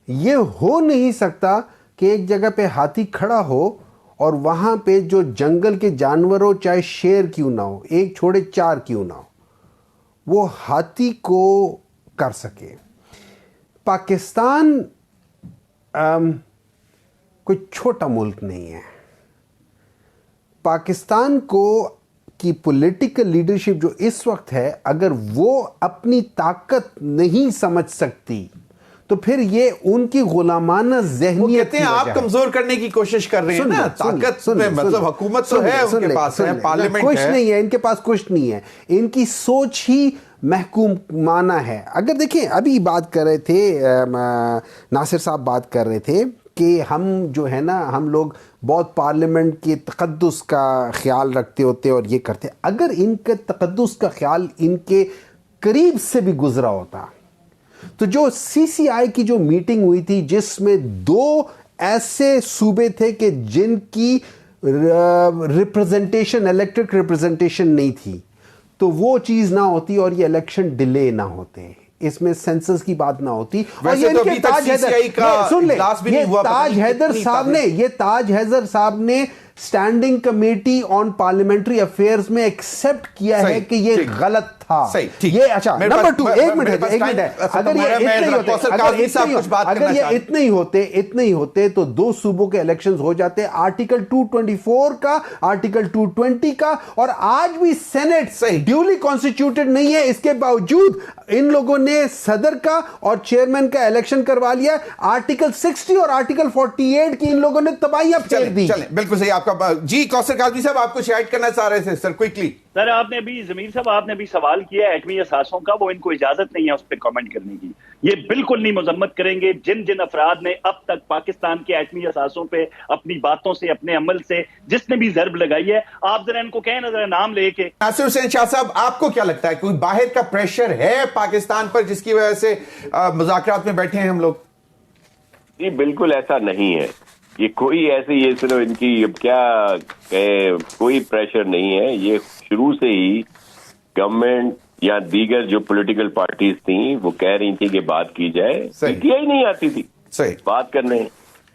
Speaker 2: یہ ہو نہیں سکتا کہ ایک جگہ پہ ہاتھی کھڑا ہو اور وہاں پہ جو جنگل کے جانور ہو، چاہے شیر کیوں نہ ہو، ایک چھوڑے 4 کیوں نہ ہو، وہ ہاتھی کو کر سکے. پاکستان کوئی چھوٹا ملک نہیں ہے. پاکستان کو کی پولیٹیکل لیڈرشپ جو اس وقت ہے، اگر وہ اپنی طاقت نہیں سمجھ سکتی تو پھر یہ ان کی غلامانہ ذہنیت
Speaker 1: کہتے ہیں آپ کمزور کرنے کی کوشش کر رہے ہیں نا. طاقت میں مطلب حکومت تو ہے ان کے پاس، ہے پارلیمنٹ ہے،
Speaker 2: کچھ نہیں ہے ان کے پاس، کچھ نہیں ہے. ان کی سوچ ہی محکومانہ ہے. اگر دیکھیں ابھی بات کر رہے تھے ناصر صاحب، بات کر رہے تھے کہ ہم جو ہے نا، ہم لوگ بہت پارلیمنٹ کے تقدس کا خیال رکھتے ہوتے اور یہ کرتے. اگر ان کے تقدس کا خیال ان کے قریب سے بھی گزرا ہوتا تو جو سی سی آئی کی جو میٹنگ ہوئی تھی، جس میں 2 ایسے صوبے تھے کہ جن کی ریپرزنٹیشن، الیکٹڈ ریپرزنٹیشن نہیں تھی، تو وہ چیز نہ ہوتی اور یہ الیکشن ڈیلے نہ ہوتے، اس میں سینسس کی بات نہ ہوتی. اور یہ ان کے تاج حیدر صاحب نے standing committee on parliamentary affairs میں ایکسپٹ کیا ہے کہ یہ غلط تھا. یہ اچھا نمبر 2، ایک منٹ ہے. اگر یہ اتنے ہی ہوتے تو 2 صوبوں کے الیکشنز ہو جاتے، آرٹیکل 224 کا، آرٹیکل 220 کا. اور آج بھی سینٹ ڈیولی کانسٹیٹیوٹڈ نہیں ہے، اس کے باوجود ان لوگوں نے صدر کا اور چیئرمین کا الیکشن کروا لیا. آرٹیکل 60 اور آرٹیکل 48 کی ان لوگوں نے تباہیاں پھیر دی.
Speaker 1: بالکل صحیح. آپ کا جی کوثر کاظمی صاحب آپ کچھ ایڈ کرنا چاہ رہے تھے سر، کوئکلی.
Speaker 3: سر آپ نے بھی، ضمیر صاحب آپ نے بھی سوال کیا ایٹمی اثاثوں کا، وہ ان کو اجازت نہیں ہے اس پہ کامنٹ کرنے کی. یہ بالکل نہیں مذمت کریں گے. جن افراد نے اب تک پاکستان کے ایٹمی اثاثوں پہ اپنی باتوں سے، اپنے عمل سے جس نے بھی ضرب لگائی ہے، آپ ذرا ان کو کہیں نا، ذرا نام لے کے.
Speaker 1: ناصر حسین شاہ صاحب، آپ کو کیا لگتا ہے کوئی باہر کا پریشر ہے پاکستان پر جس کی وجہ سے مذاکرات میں بیٹھے ہیں ہم لوگ؟
Speaker 5: جی بالکل ایسا نہیں ہے. یہ کوئی ایسی، یہ صرف ان کی کیا کہیں، کوئی پریشر نہیں ہے. یہ شروع سے ہی گورنمنٹ یا دیگر جو پولیٹیکل پارٹیز تھیں وہ کہہ رہی تھی کہ بات کی جائے، کیا ہی نہیں آتی تھی بات کرنے.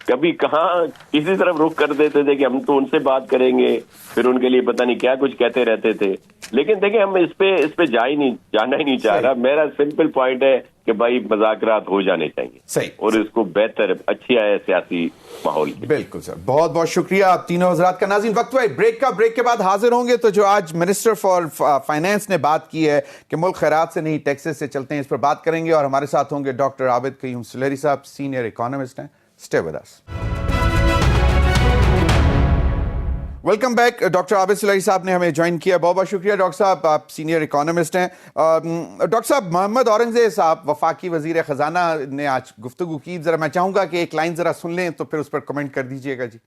Speaker 5: کبھی کہاں کسی طرف رخ کر دیتے تھے کہ ہم تو ان سے بات کریں گے، پھر ان کے لیے پتہ نہیں کیا کچھ کہتے رہتے تھے. لیکن دیکھیں ہم اس پہ جانا ہی نہیں چاہ رہا. میرا سمپل پوائنٹ ہے کہ بھائی مذاکرات ہو جانے چاہیے
Speaker 1: صحیح
Speaker 5: اور اس کو بہتر اچھی آئے سیاسی ماحول کی.
Speaker 1: بالکل سر, بہت بہت شکریہ آپ تینوں حضرات کا. ناظرین وقت ہے بریک کا, بریک کے بعد حاضر ہوں گے. تو جو آج منسٹر فار فائنانس نے بات کی ہے کہ ملک خیرات سے نہیں ٹیکسز سے چلتے ہیں, اس پر بات کریں گے, اور ہمارے ساتھ ہوں گے ڈاکٹر عابد قیوم سلیری صاحب, سینئر اکانومسٹ ہیں. Stay with us. Welcome back. Doctor Abid Suleri sahib نے ہمیں جوائن کیا, بہت بہت شکریہ ڈاکٹر صاحب, آپ سینئر اکانومسٹ ہیں. ڈاکٹر صاحب, محمد اورنگزیب صاحب وفاقی وزیر خزانہ نے آج گفتگو کی, ذرا میں چاہوں گا کہ ایک لائن ذرا سن لیں تو پھر اس پر کمنٹ کر دیجئے گا. جی,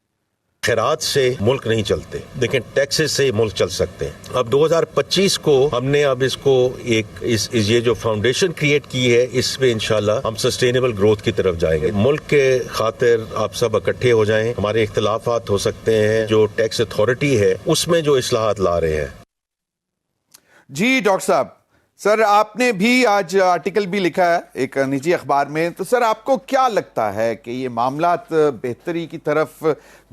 Speaker 6: خیرات سے ملک نہیں چلتے لیکن ٹیکسز سے ملک چل سکتے ہیں. اب 2025 کو ہم نے اب اس کو یہ جو فاؤنڈیشن کریٹ کی ہے, اس پہ انشاءاللہ ہم سسٹینیبل گروتھ کی طرف جائیں گے. ملک کے خاطر آپ سب اکٹھے ہو جائیں. ہمارے اختلافات ہو سکتے ہیں, جو ٹیکس اتھارٹی ہے اس میں جو اصلاحات لا رہے ہیں.
Speaker 1: جی ڈاکٹر صاحب, سر آپ نے بھی آج آرٹیکل بھی لکھا ہے ایک نجی اخبار میں, تو سر آپ کو کیا لگتا ہے کہ یہ معاملات بہتری کی طرف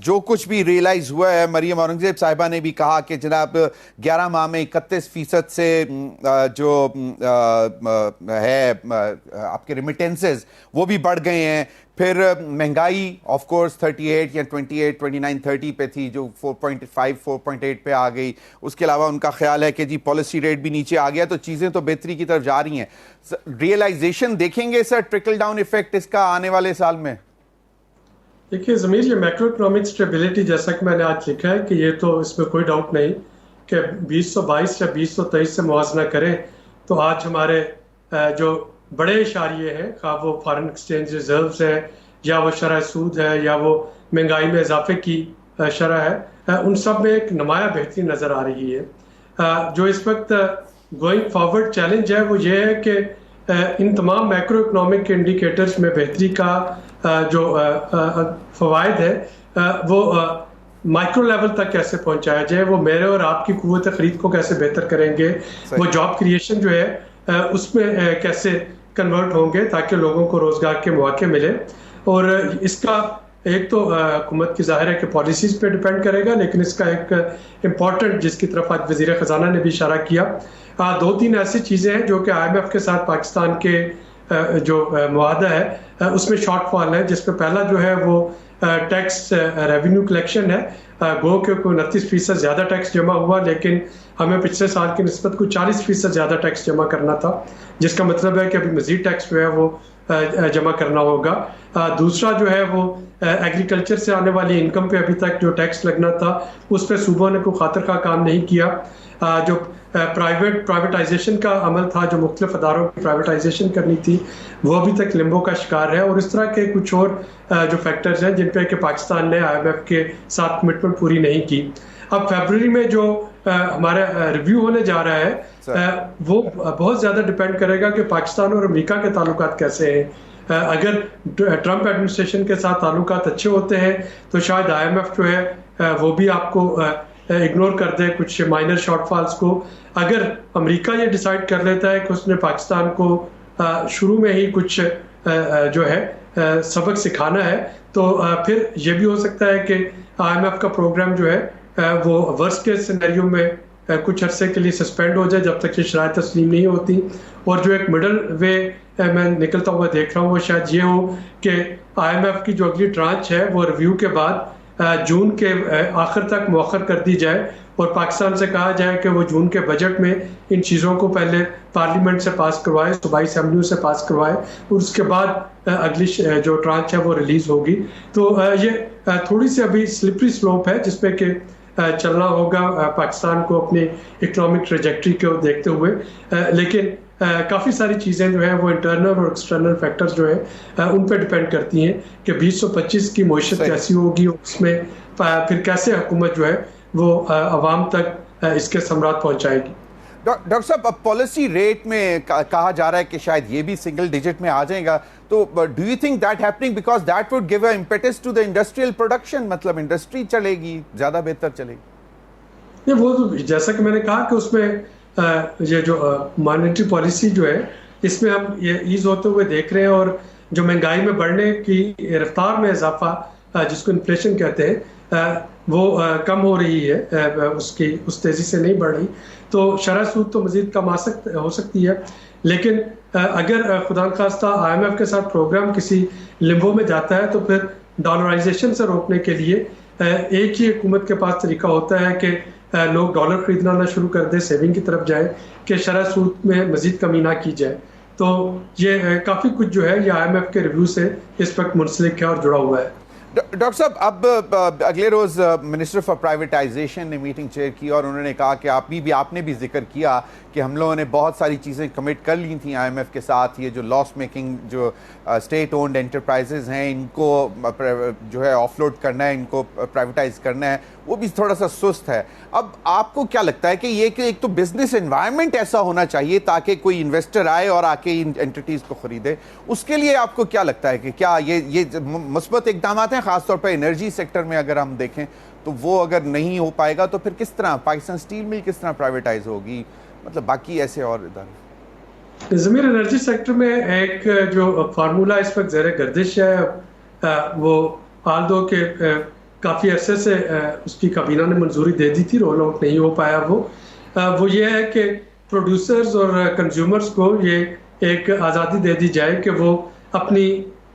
Speaker 1: جو کچھ بھی ریئلائز ہوا ہے, مریم اورنگزیب صاحبہ نے بھی کہا کہ جناب 11 ماہ میں 31% سے جو ہے آپ کے ریمیٹنسز وہ بھی بڑھ گئے ہیں. پھر مہنگائی آف کورس 38 یا 28 29 30 پہ تھی جو 4.5 4.8 پہ آ گئی. اس کے علاوہ ان کا خیال ہے کہ جی پالیسی ریٹ بھی نیچے آ گیا, تو چیزیں تو بہتری کی طرف جا رہی ہیں. ریئلائزیشن دیکھیں گے سر ٹرکل ڈاؤن ایفیکٹ اس کا آنے والے سال میں؟
Speaker 7: دیکھیے ضمیر, یہ میکرو اکنامک اسٹیبلٹی جیسا کہ میں نے آج لکھا ہے کہ یہ تو اس میں کوئی ڈاؤٹ نہیں کہ 2022 یا 2023 سے موازنہ کریں تو آج ہمارے جو بڑے اشاریے ہیں, خواہ وہ فارن ایکسچینج ریزروز ہے یا وہ شرح سود ہے یا وہ مہنگائی میں اضافے کی شرح ہے, ان سب میں ایک نمایاں بہتری نظر آ رہی ہے. جو اس وقت گوئنگ فارورڈ چیلنج ہے وہ یہ ہے کہ ان تمام میکرو اکنامک انڈیکیٹرز میں بہتری کا جو فوائد ہے وہ مائکرو لیول تک کیسے پہنچایا جائے, وہ میرے اور آپ کی قوت خرید کو کیسے بہتر کریں گے, وہ جاب کریشن جو ہے اس میں کیسے کنورٹ ہوں گے تاکہ لوگوں کو روزگار کے مواقع ملے. اور اس کا ایک تو حکومت کی ظاہر ہے کہ پالیسیز پہ ڈیپینڈ کرے گا, لیکن اس کا ایک امپورٹنٹ جس کی طرف آج وزیر خزانہ نے بھی اشارہ کیا, 2-3 ایسی چیزیں ہیں جو کہ IMF کے ساتھ پاکستان کے جو معاہدہ ہے اس میں شارٹ فال ہے, جس میں پہلا جو ہے وہ ٹیکس ریونیو کلیکشن ہے. گو کہ 29% زیادہ ٹیکس جمع ہوا, لیکن ہمیں پچھلے سال کی نسبت کو 40% زیادہ ٹیکس جمع کرنا تھا, جس کا مطلب ہے کہ ابھی مزید ٹیکس جو ہے وہ جمع کرنا ہوگا. دوسرا جو ہے وہ ایگریکلچر سے آنے والی انکم پہ ابھی تک جو ٹیکس لگنا تھا اس پہ صوبوں نے کوئی خاطر کا کام نہیں کیا. جو پرائیویٹائزیشن کا عمل تھا, جو مختلف اداروں کی پرائیویٹائزیشن کرنی تھی, وہ ابھی تک لمبو کا شکار ہے. اور اس طرح کے کچھ اور جو فیکٹرز ہیں جن پہ کہ پاکستان نے IMF کے ساتھ کمٹمنٹ پوری نہیں کی. اب فیبرری میں جو ہمارا ریویو ہونے جا رہا ہے وہ بہت زیادہ ڈیپینڈ کرے گا کہ پاکستان اور امریکہ کے تعلقات کیسے ہیں. اگر ٹرمپ ایڈمنسٹریشن کے ساتھ تعلقات اچھے ہوتے ہیں تو شاید IMF جو ہے وہ بھی آپ کو اگنور کر دے کچھ مائنر شارٹ فالز کو. اگر امریکہ یہ ڈیسائیڈ کر لیتا ہے کہ اس نے پاکستان کو شروع میں ہی کچھ جو ہے سبق سکھانا ہے, تو پھر یہ بھی ہو سکتا ہے کہ IMF کا پروگرام جو ہے وہ ورسٹ کیس سینیریو میں کچھ عرصے کے لیے سسپینڈ ہو جائے جب تک یہ شرائط تسلیم نہیں ہوتی. اور جو ایک مڈل وے میں نکلتا ہوا دیکھ رہا ہوں وہ شاید یہ ہو کہ IMF کی جو اگلی ٹرانچ ہے وہ ریویو کے بعد جون کے آخر تک مؤخر کر دی جائے, اور پاکستان سے کہا جائے کہ وہ جون کے بجٹ میں ان چیزوں کو پہلے پارلیمنٹ سے پاس کروائے, صوبائی اسمبلیوں سے پاس کروائے, اور اس کے بعد اگلی جو ٹرانچ ہے وہ ریلیز ہوگی. تو یہ تھوڑی سی ابھی سلپری سلوپ ہے جس پہ کہ چلنا ہوگا پاکستان کو اپنی اکنامک ٹریجیکٹری کو دیکھتے ہوئے. لیکن کافی ساری چیزیں جو ہیں وہ انٹرنل اور ایکسٹرنل فیکٹرز جو ہیں ان پہ ڈیپینڈ کرتی ہیں کہ 2025 کی معیشت کیسی ہوگی, اور اس میں پھر کیسے حکومت جو ہے وہ عوام تک اس کے ثمرات پہنچائے گی.
Speaker 1: ڈاکٹر صاحب, اب پالیسی ریٹ میں کہا جا رہا ہے کہ شاید یہ بھی سنگل ڈیجٹ میں آ جائے گا, تو do you think that happening because that would give a impetus to the industrial production, مطلب انڈسٹری چلے گی, زیادہ بہتر چلے گی؟
Speaker 7: یہ وہ جیسا کہ میں نے کہا کہ اس میں یہ جو مانیٹری پالیسی جو ہے اس میں ہم یہ ایز ہوتے ہوئے دیکھ رہے ہیں, اور جو مہنگائی میں بڑھنے کی رفتار میں اضافہ جس کو انفلیشن کہتے ہیں وہ کم ہو رہی ہے, اس تیزی سے نہیں بڑھ رہی. تو شرح سود تو مزید کم ہو سکتی ہے، لیکن اگر خدا نخواستہ IMF کے ساتھ پروگرام کسی لمبو میں جاتا ہے تو پھر ڈالرائزیشن سے روکنے کے لیے ایک ہی حکومت کے پاس طریقہ ہوتا ہے کہ لوگ ڈالر خریدنا نہ شروع کر دیں، سیونگ کی طرف جائیں کہ شرح سود میں مزید کمی نہ کی جائے. تو یہ کافی کچھ جو ہے یہ IMF کے ریویو سے اس وقت منسلک ہے اور جڑا ہوا ہے.
Speaker 1: ڈاکٹر صاحب، اب اگلے روز منسٹر فار پرائیویٹائزیشن نے میٹنگ چیئر کی اور انہوں نے کہا کہ آپ نے بھی ذکر کیا کہ ہم لوگوں نے بہت ساری چیزیں کمٹ کر لی تھیں IMF کے ساتھ. یہ جو لاس میکنگ جو اسٹیٹ اونڈ انٹرپرائزز ہیں ان کو جو ہے آف لوڈ کرنا ہے، ان کو پرائیویٹائز کرنا ہے، وہ بھی تھوڑا سا سست ہے. اب آپ کو کیا لگتا ہے کہ یہ کہ ایک تو بزنس انوائرمنٹ ایسا ہونا چاہیے تاکہ کوئی انویسٹر آئے اور آ کے ان انٹیٹیز کو خریدے، اس کے لیے آپ کو کیا لگتا ہے کہ کیا یہ مثبت اقدامات ہیں؟ خاص طور پہ انرجی سیکٹر میں اگر ہم دیکھیں تو وہ اگر نہیں ہو پائے گا تو پھر کس طرح پاکستان اسٹیل مل کس طرح پرائیویٹائز ہوگی، مطلب باقی ایسے اور ادارے؟
Speaker 7: ضمیر انرجی سیکٹر میں ایک جو فارمولا اس وقت زیر گردش ہے، وہ آلدو کے کافی عرصے سے اس کی کابینہ نے منظوری دے دی تھی، رول آؤٹ نہیں ہو پایا. وہ یہ ہے کہ پروڈیوسرز اور کنزیومرز کو یہ ایک آزادی دے دی جائے کہ وہ اپنی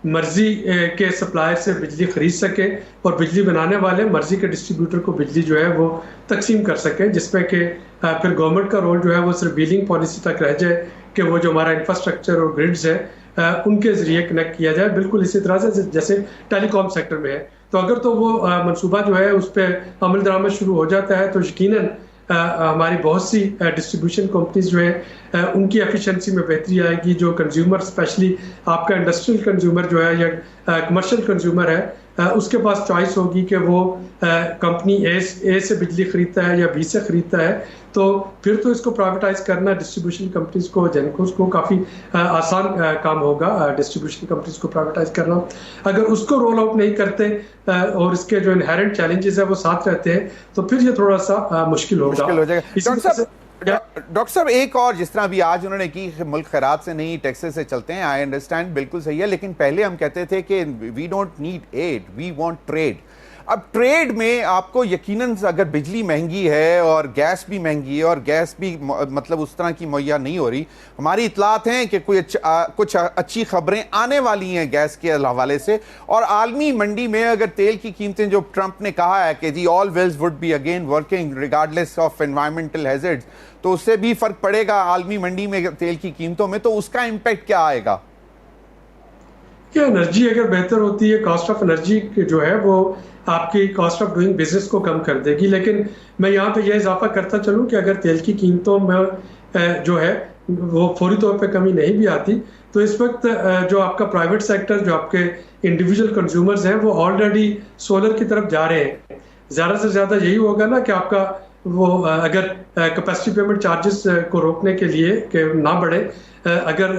Speaker 7: مرضی کے سپلائر سے بجلی خرید سکے اور بجلی بنانے والے مرضی کے ڈسٹریبیوٹر کو بجلی جو ہے وہ تقسیم کر سکیں، جس میں کہ پھر گورنمنٹ کا رول جو ہے وہ صرف بیلنگ پالیسی تک رہ جائے کہ وہ جو ہمارا انفراسٹرکچر اور گریڈز ہے ان کے ذریعے کنیکٹ کیا جائے، بالکل اسی طرح سے جیسے ٹیلی کام سیکٹر میں ہے. تو اگر تو وہ منصوبہ جو ہے اس پہ عمل درآمد شروع ہو جاتا ہے تو یقیناً ہماری بہت سی ڈسٹریبیوشن کمپنیز جو ہیں ان کی ایفیشنسی میں بہتری آئے گی. جو کنزیومر اسپیشلی آپ کا انڈسٹریل کنزیومر جو ہے یا کمرشل کنزیومر ہے، اس کے پاس چوائس ہوگی کہ وہ کمپنی اے سے بجلی خریدتا ہے یا بی سے خریدتا ہے. تو پھر تو اس کو پرائیویٹائز کرنا ڈسٹریبیوشن کمپنیز کو، جینکوز کو کافی آسان کام ہوگا ڈسٹریبیوشن کمپنیز کو پرائیویٹائز کرنا. اگر اس کو رول آؤٹ نہیں کرتے اور اس کے جو انہیرنٹ چیلنجز ہیں وہ ساتھ رہتے ہیں تو پھر یہ تھوڑا سا مشکل ہو جائے گا.
Speaker 1: ڈاکٹر صاحب ایک اور جس طرح بھی آج انہوں نے کی ملک خیرات سے نہیں ٹیکسز سے چلتے ہیں، آئی انڈرسٹینڈ، بالکل صحیح ہے، لیکن پہلے ہم کہتے تھے کہ we don't need aid, we want trade. اب ٹریڈ میں آپ کو یقیناً اگر بجلی مہنگی ہے اور گیس بھی مہنگی ہے اور گیس بھی مطلب اس طرح کی مہیا نہیں ہو رہی، ہماری اطلاعات ہیں کہ کچھ اچھی خبریں آنے والی ہیں گیس کے حوالے سے. اور عالمی منڈی میں اگر تیل کی قیمتیں، جو ٹرمپ نے کہا ہے کہ جی all wells would be again working regardless of environmental hazards, تو اس سے بھی فرق پڑے گا عالمی منڈی میں تیل کی قیمتوں میں. تو اس کا امپیکٹ کیا آئے گا؟
Speaker 7: کہ انرجی اگر بہتر ہوتی ہے، کاسٹ آف انرجی جو ہے وہ آپ کی کاسٹ آف ڈوئنگ بزنس کو کم کر دے گی. لیکن میں یہاں پہ یہ اضافہ کرتا چلوں کہ اگر تیل کی قیمتوں میں جو ہے وہ فوری طور پہ کمی نہیں بھی آتی تو اس وقت جو آپ کا پرائیویٹ سیکٹر، جو آپ کے انڈیویجول کنزیومرز ہیں، وہ آلریڈی سولر کی طرف جا رہے ہیں. زیادہ سے زیادہ یہی ہوگا نا کہ آپ کا وہ اگر کیپیسٹی پیمنٹ چارجز کو روکنے کے لیے کہ نہ بڑھے، اگر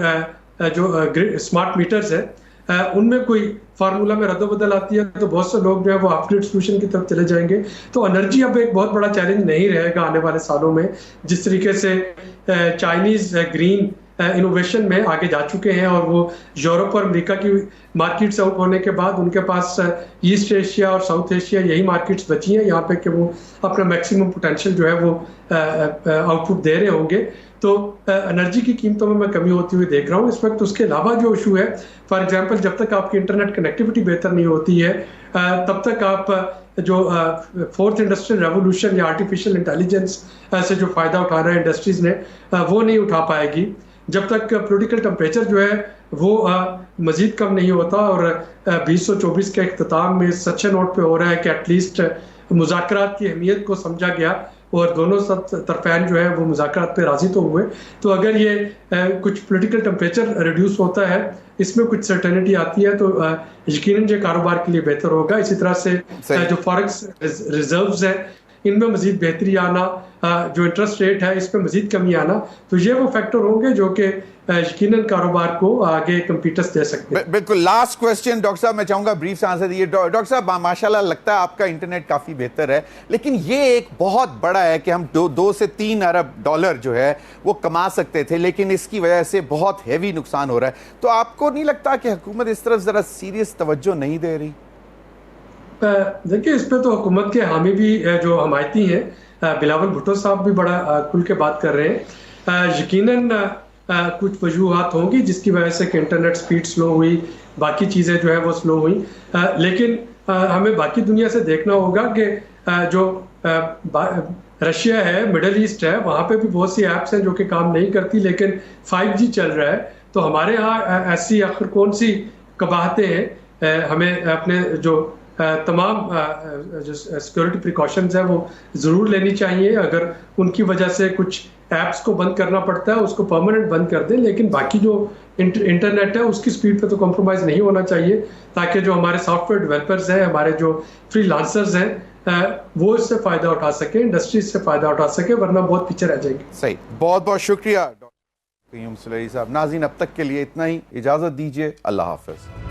Speaker 7: جو اسمارٹ میٹرز ہیں ان میں کوئی فارمولا میں رد و بدل آتی ہے تو بہت سے لوگ جو ہے وہ آف گریڈ سولوشن کی طرف چلے جائیں گے. تو انرجی اب ایک بہت بڑا چیلنج نہیں رہے گا آنے والے سالوں میں. جس طریقے سے چائنیز گرین انوویشن میں آگے جا چکے ہیں اور وہ یورپ اور امریکہ کی مارکیٹ سے آؤٹ ہونے کے بعد ان کے پاس ایسٹ ایشیا اور ساؤتھ ایشیا یہی مارکیٹس بچی ہیں یہاں پہ کہ وہ اپنا میکسیمم پوٹینشیل جو ہے وہ آؤٹ پٹ دے رہے ہوں گے. تو انرجی کی قیمتوں میں کمی ہوتی ہوئی دیکھ رہا ہوں اس وقت. اس کے علاوہ جو ایشو ہے، فار ایگزامپل جب تک آپ کی انٹرنیٹ کنیکٹیوٹی بہتر نہیں ہوتی ہے تب تک آپ جو فورتھ انڈسٹریل ریولوشن یا آرٹیفیشیل انٹیلیجنس سے جو فائدہ اٹھا رہے ہیں انڈسٹریز نے وہ نہیں اٹھا پائے گی. جب تک پولیٹیکل ٹمپریچر جو ہے وہ مزید کم نہیں ہوتا اور 2024 کے اختتام میں اس اچھے نوٹ پہ ہو رہا ہے کہ ایٹ لیسٹ مذاکرات کی اہمیت کو سمجھا گیا اور دونوں طرفین جو ہے وہ مذاکرات پہ راضی تو ہوئے. تو اگر یہ کچھ پولیٹیکل ٹمپریچر ریڈیوس ہوتا ہے، اس میں کچھ سرٹینٹی آتی ہے، تو یقیناً یہ کاروبار کے لیے بہتر ہوگا. اسی طرح سے جو فارکس ریزروز ہیں ان میں مزید بہتری آنا، جو انٹرسٹ ریٹ ہے اس پہ مزید کمی آنا، تو یہ وہ فیکٹر ہوں گے جو کہ یقیناً کاروبار کو آگے کمپیٹرز دے سکتے ہیں.
Speaker 1: بالکل. لاسٹ کویسچن ڈاکٹر صاحب میں چاہوں گا بریف سے آنسر دیجیے. ڈاکٹر صاحب ماشاءاللہ لگتا ہے آپ کا انٹرنیٹ کافی بہتر ہے، لیکن یہ ایک بہت بڑا ہے کہ ہم 2 سے 3 ارب ڈالر جو ہے وہ کما سکتے تھے، لیکن اس کی وجہ سے بہت ہیوی نقصان ہو رہا ہے. تو آپ کو نہیں لگتا کہ حکومت اس طرف ذرا سیریس توجہ نہیں دے رہی؟
Speaker 7: دیکھیں اس پہ تو حکومت کے حامی بھی جو حمایتی ہیں بلاول بھٹو صاحب بھی بڑا کھل کے بات کر رہے ہیں. یقیناً کچھ وجوہات ہوں گی جس کی وجہ سے کہ انٹرنیٹ سپیڈ سلو ہوئی, باقی چیزیں جو ہے وہ سلو ہوئی, لیکن ہمیں باقی دنیا سے دیکھنا ہوگا کہ جو رشیا ہے, مڈل ایسٹ ہے, وہاں پہ بھی بہت سی ایپس ہیں جو کہ کام نہیں کرتی, لیکن 5G چل رہا ہے. تو ہمارے ہاں ایسی آخر کون سی قباحتیں ہیں؟ ہمیں اپنے جو تمام جو سیکورٹی پریکاشنز ہیں وہ ضرور لینی چاہیے. اگر ان کی وجہ سے کچھ ایپس کو بند کرنا پڑتا ہے اس کو پرماننٹ بند کر دیں, لیکن باقی جو انٹرنیٹ ہے اس کی سپیڈ پہ تو کمپرومائز نہیں ہونا چاہیے, تاکہ جو ہمارے سافٹ ویئر ڈیولپرز ہیں, ہمارے جو فری لانسرز ہیں, وہ اس سے فائدہ اٹھا سکیں, انڈسٹری اس سے فائدہ اٹھا سکے, ورنہ بہت پیچھے رہ جائیں گے.
Speaker 1: صحیح, بہت بہت شکریہ ڈاکٹر قیوم سلیری صاحب. ناظرین اب تک کے لیے اتنا ہی, اجازت دیجیے, اللہ حافظ.